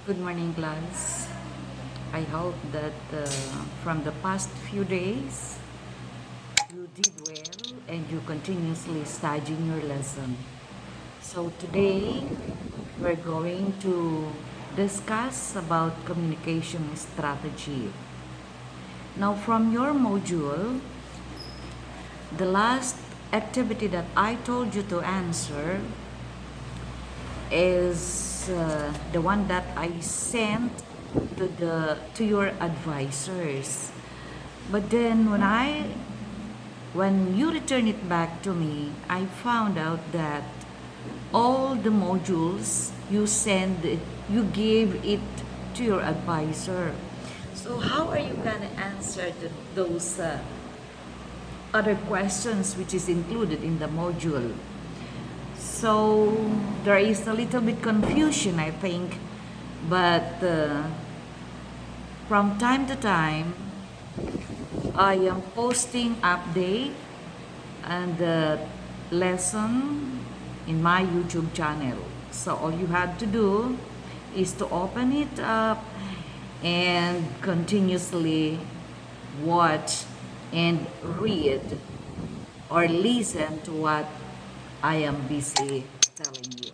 Good morning, class. I hope that from the past few days you did well and you continuously studying your lesson. So today we're going to discuss about communication strategy. Now from your module, the last activity that I told you to answer is the one that I sent to your advisors. But then when you return it back to me, I found out that all the modules you gave it to your advisor. So how are you gonna answer those other questions which is included in the module? So there is a little bit confusion, I think, but from time to time, I am posting update and the lesson in my YouTube channel. So all you have to do is to open it up and continuously watch and read or listen to what I am busy telling you.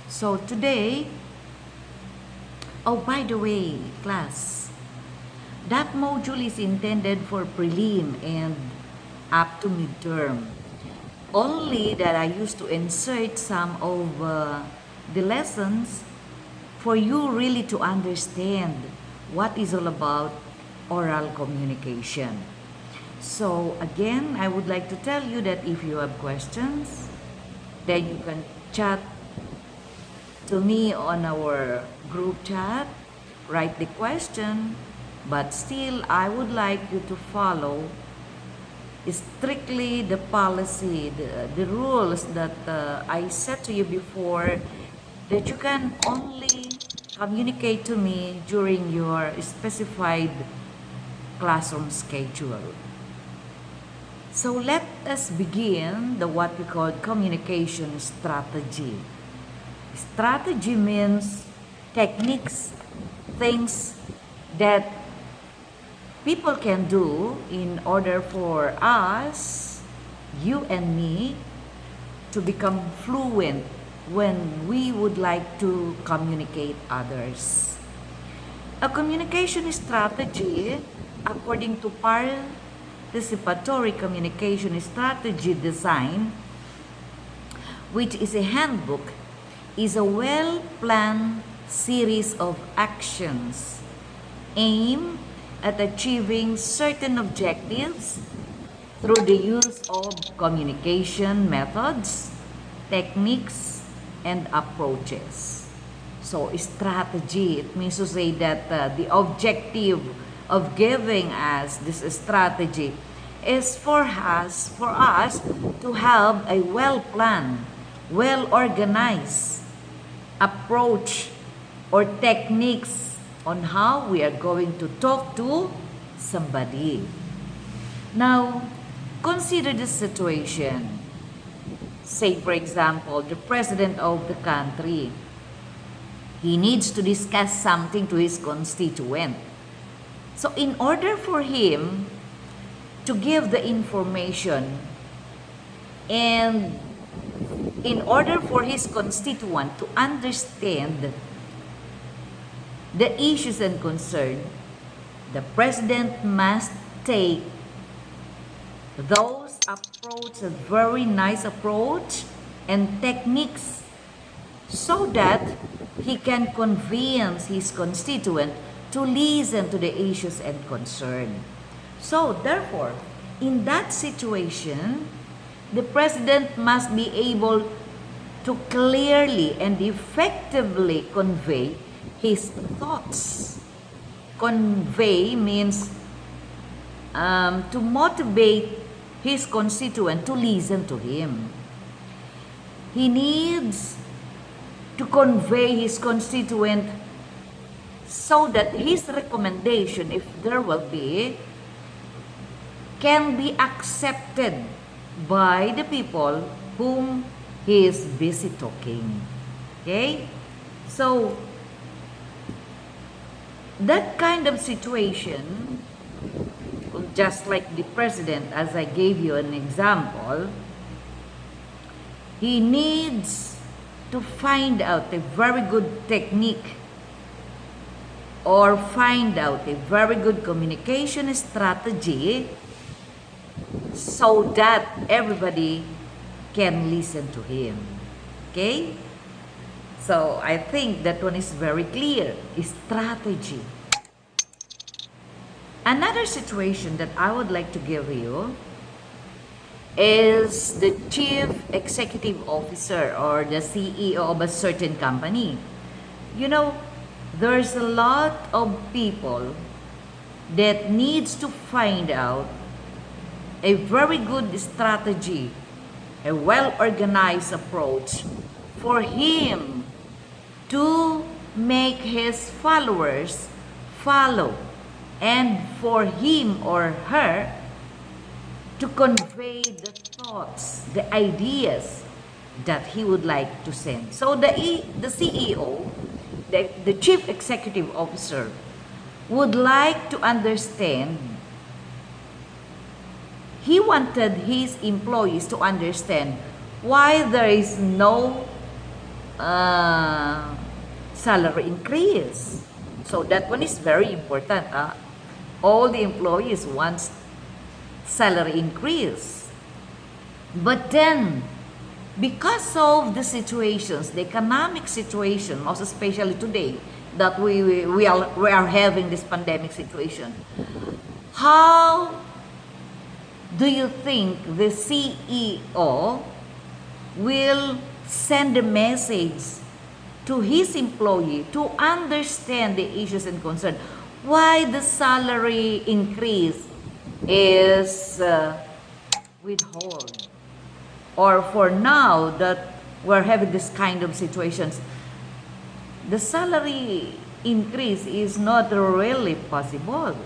So today, oh, by the way, class, that module is intended for prelim and up to midterm. Only that I used to insert some of the lessons for you really to understand what is all about oral communication. So again, I would like to tell you that if you have questions, then you can chat to me on our group chat, write the question, but still I would like you to follow strictly the policy, the rules that I said to you before, that you can only communicate to me during your specified classroom schedule. So let us begin the what we call communication strategy. Strategy means techniques, things that people can do in order for us, you and me, to become fluent when we would like to communicate others. A communication strategy, according to Participatory Communication Strategy Design, which is a handbook, is a well-planned series of actions aimed at achieving certain objectives through the use of communication methods, techniques, and approaches. So, strategy, it means to say that the objective of giving us this strategy is for us to have a well-planned, well-organized approach or techniques on how we are going to talk to somebody. Now, consider the situation. Say, for example, the president of the country. He needs to discuss something to his constituent. So, in order for him to give the information and in order for his constituent to understand the issues and concern, the president must take those approach, a very nice approach and techniques so that he can convince his constituent to listen to the issues and concern. So therefore, in that situation, the president must be able to clearly and effectively convey his thoughts. Convey means to motivate his constituent to listen to him. He needs to convey his constituent so that his recommendation, if there will be, can be accepted by the people whom he is busy talking. Okay? So, that kind of situation, just like the president, as I gave you an example, he needs to find out a very good technique or find out a very good communication strategy so that everybody can listen to him. Okay? So I think that one is very clear. Strategy. Another situation that I would like to give you is the chief executive officer or the CEO of a certain company. You know, there's a lot of people that needs to find out a very good strategy, a well-organized approach for him to make his followers follow, and for him or her to convey the thoughts, the ideas that he would like to send. So the CEO, the Chief Executive Officer, would like to understand, he wanted his employees to understand why there is no salary increase. So that one is very important. All the employees want salary increase. But then, because of the situations, the economic situation, most especially today, that we are having this pandemic situation, how do you think the CEO will send a message to his employee to understand the issues and concern? Why the salary increase is withheld? Or for now that we're having this kind of situations, the salary increase is not really possible.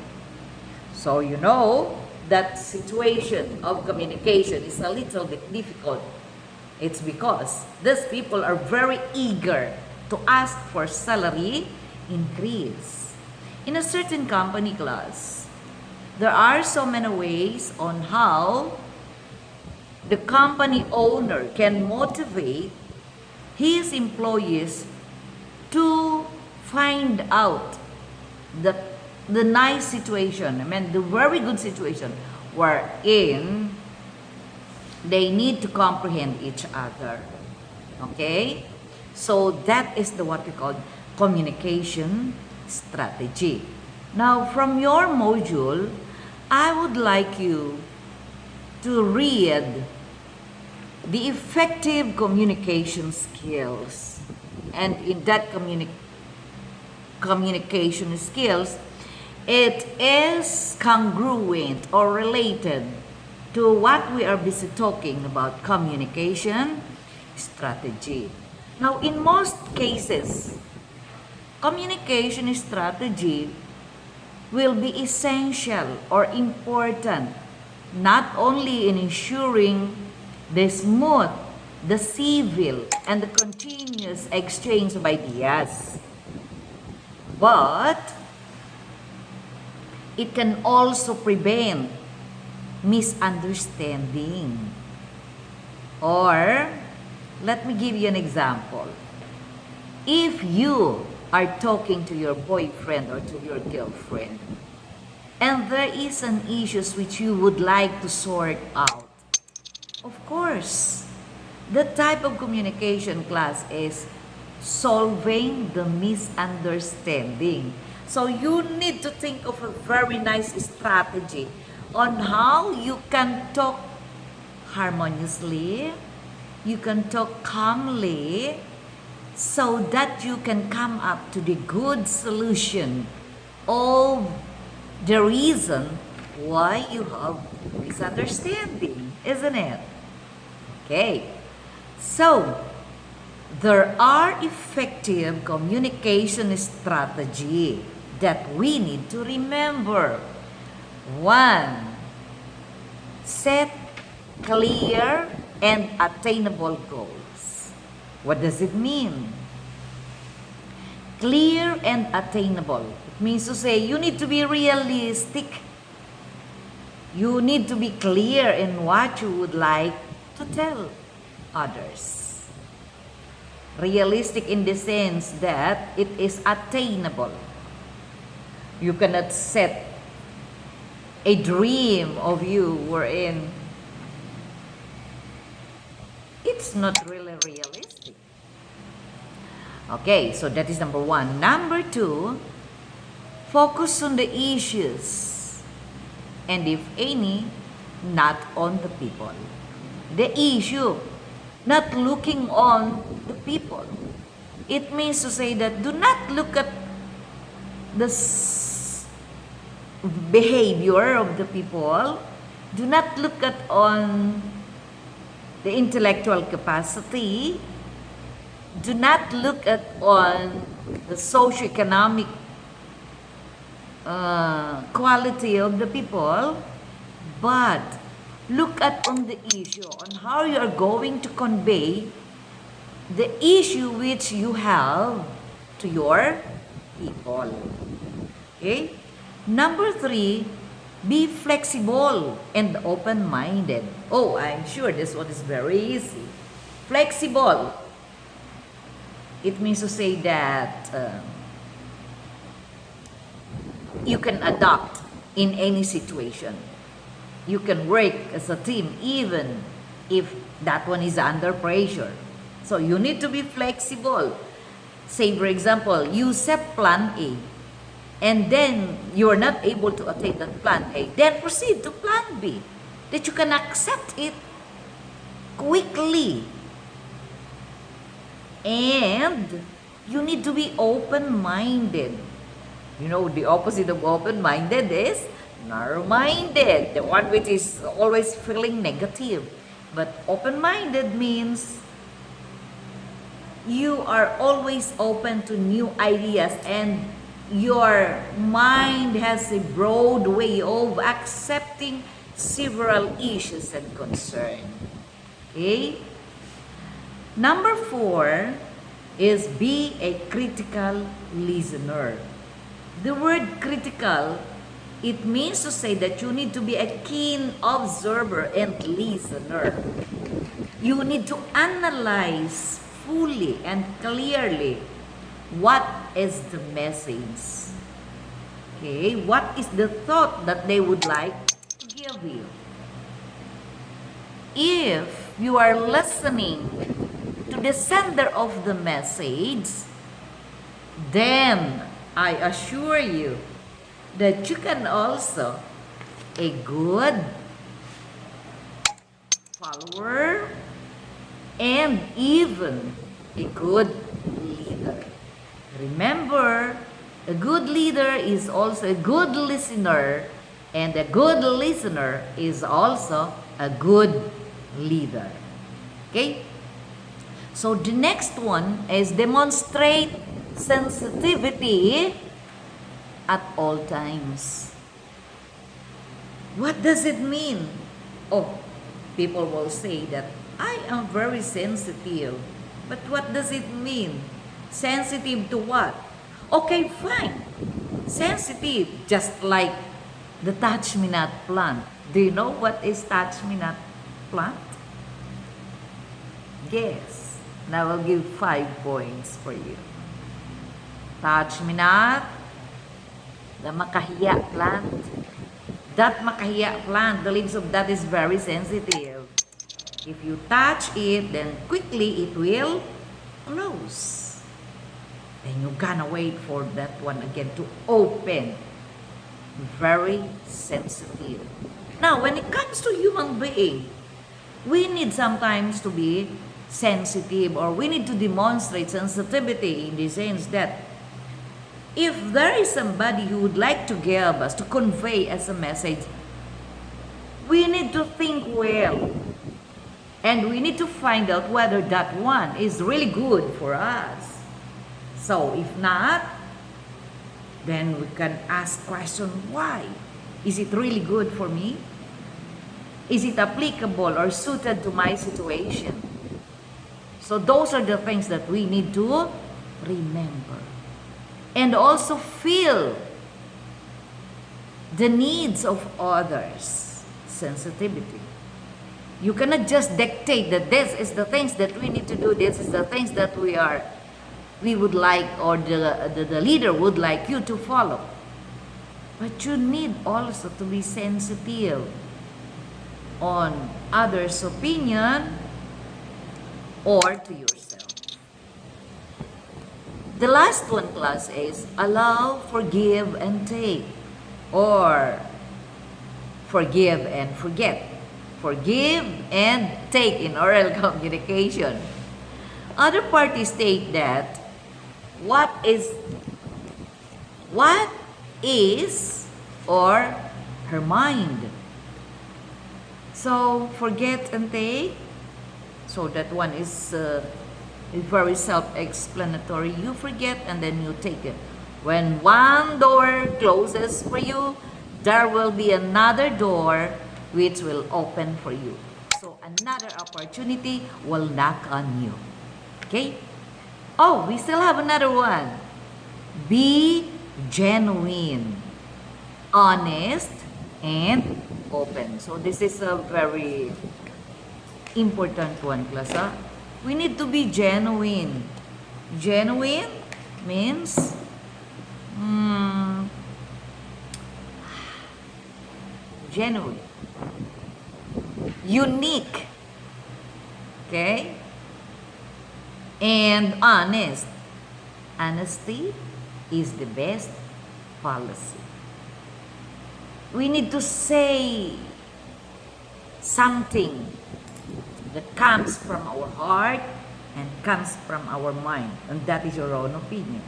So you know that situation of communication is a little bit difficult. It's because these people are very eager to ask for salary increase. In a certain company class, there are so many ways on how the company owner can motivate his employees to find out the nice situation, the very good situation wherein they need to comprehend each other. Okay? So that is what we call communication strategy. Now, from your module, I would like you to read the effective communication skills. And in that communication skills, it is congruent or related to what we are busy talking about, communication strategy. Now, in most cases, communication strategy will be essential or important not only in ensuring the smooth, the civil, and the continuous exchange of ideas, but it can also prevent misunderstanding. Or, let me give you an example. If you are talking to your boyfriend or to your girlfriend, and there is an issue which you would like to sort out, of course, the type of communication class is solving the misunderstanding. So you need to think of a very nice strategy on how you can talk harmoniously, you can talk calmly, so that you can come up to the good solution of the reason why you have misunderstanding, isn't it? Okay, so there are effective communication strategy that we need to remember. 1, set clear and attainable goals. What does it mean? Clear and attainable. It means to say you need to be realistic. You need to be clear in what you would like to tell others. Realistic in the sense that it is attainable. You cannot set a dream of you wherein it's not really realistic. Okay, so that is number one. Number two, focus on the issues, and if any, not on the people. The issue, not looking on the people. It means to say that do not look at the behavior of the people. Do not look at on the intellectual capacity. Do not look at on the socioeconomic quality of the people, but look at on the issue, on how you are going to convey the issue which you have to your people. Okay? Number three, be flexible and open-minded. Oh, I'm sure this one is very easy. Flexible. It means to say that you can adapt in any situation. You can work as a team even if that one is under pressure. So you need to be flexible. Say, for example, you set plan A and then you are not able to attain that plan A, then proceed to plan B. That you can accept it quickly. And you need to be open-minded. You know, the opposite of open-minded is narrow-minded, the one which is always feeling negative. But open-minded means you are always open to new ideas and your mind has a broad way of accepting several issues and concerns. Okay? Number four is be a critical listener. The word critical, it means to say that you need to be a keen observer and listener. You need to analyze fully and clearly what is the message. Okay, what is the thought that they would like to give you. If you are listening to the sender of the message, then I assure you that you can also a good follower and even a good leader. Remember, a good leader is also a good listener, and a good listener is also a good leader. Okay? So the next one is demonstrate sensitivity at all times. What does it mean? Oh, people will say that I am very sensitive. But what does it mean? Sensitive to what? Okay, fine. Sensitive, just like the touch-me-not plant. Do you know what is touch-me-not plant? Guess. And I will give 5 points for you. Touch-me-not, the makahiya plant. That makahiya plant, the leaves of that is very sensitive. If you touch it, then quickly it will close. Then you're gonna wait for that one again to open. Very sensitive. Now, when it comes to human being, we need sometimes to be sensitive, or we need to demonstrate sensitivity in the sense that if there is somebody who would like to give us, to convey as a message, we need to think well. And we need to find out whether that one is really good for us. So if not, then we can ask question, why? Is it really good for me? Is it applicable or suited to my situation? So those are the things that we need to remember. and also feel the needs of others. Sensitivity. You cannot just dictate that this is the things that we need to do, this is the things that we would like, or the leader would like you to follow. But you need also to be sensitive on others' opinion or to yourself. The last one, class, is allow, forgive, and take, or forgive and forget. Forgive and take in oral communication. Other parties state that what is or her mind. So forget and take. So that one is very self-explanatory. You forget and then you take it. When one door closes for you, there will be another door which will open for you. So another opportunity will knock on you. Okay? Oh, we still have another one. Be genuine, honest, and open. So this is a very important one, class. We need to be genuine. Genuine means genuine, unique, okay, and honest. Honesty is the best policy. We need to say something that comes from our heart and comes from our mind, and that is your own opinion.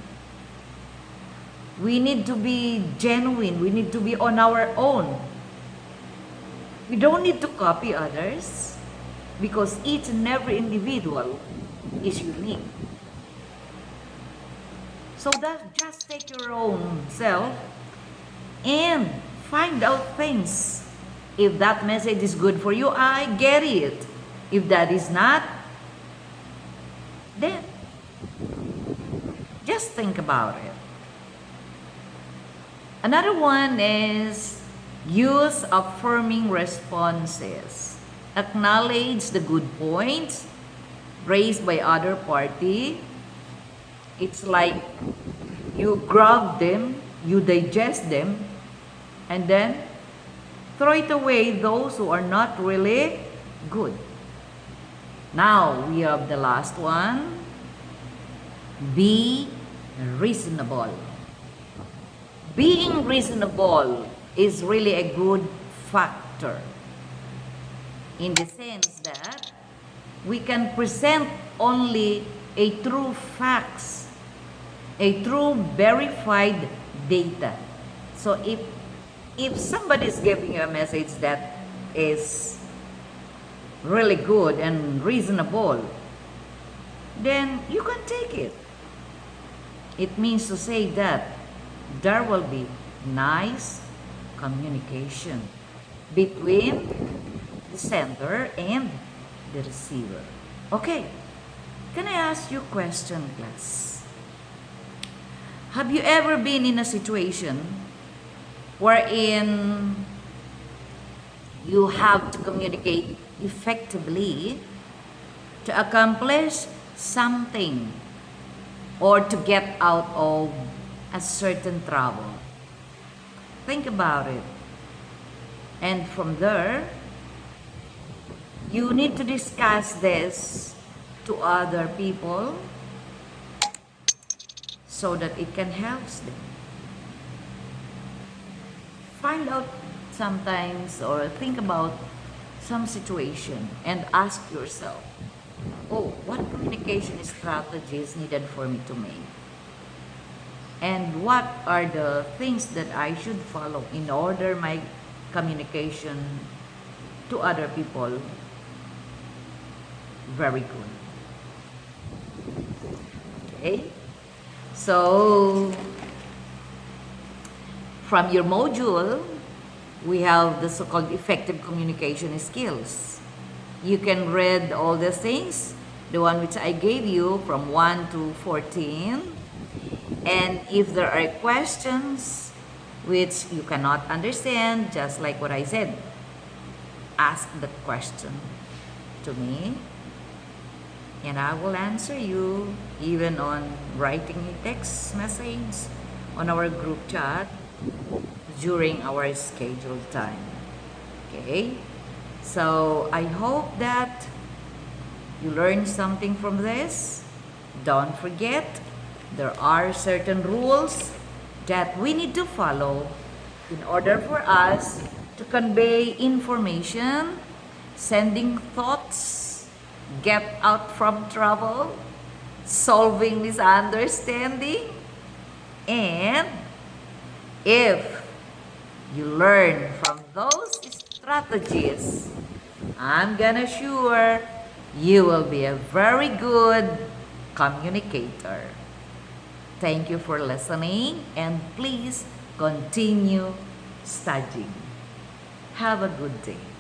We need to be genuine. We need to be on our own. We don't need to copy others because each and every individual is unique. So that just take your own self and find out things. If that message is good for you, I get it. If that is not, then just think about it. Another one is use affirming responses. Acknowledge the good points raised by other party. It's like you grab them, you digest them, and then throw it away those who are not really good. Now we have the last one. Be reasonable. Being reasonable is really a good factor in the sense that we can present only a true facts, a true verified data. So if somebody is giving you a message that is really good and reasonable, then you can take it. It means to say that there will be nice communication between the sender and the receiver. Okay, can I ask you a question, class? Have you ever been in a situation wherein you have to communicate effectively to accomplish something or to get out of a certain trouble? Think about it. And from there, you need to discuss this to other people so that it can help them. Find out sometimes or think about some situation and ask yourself, oh, what communication strategy is needed for me to make? And what are the things that I should follow in order my communication to other people very good? Okay? So, from your module, we have the so-called effective communication skills. You can read all the things, the one which I gave you from 1 to 14. And if there are questions which you cannot understand, just like what I said, ask the question to me and I will answer you, even on writing a text message on our group chat during our scheduled time. Okay? So I hope that you learned something from this. Don't forget, there are certain rules that we need to follow in order for us to convey information, sending thoughts, get out from trouble, solving misunderstanding, and if you learn from those strategies, I'm gonna sure you will be a very good communicator. Thank you for listening and please continue studying. Have a good day.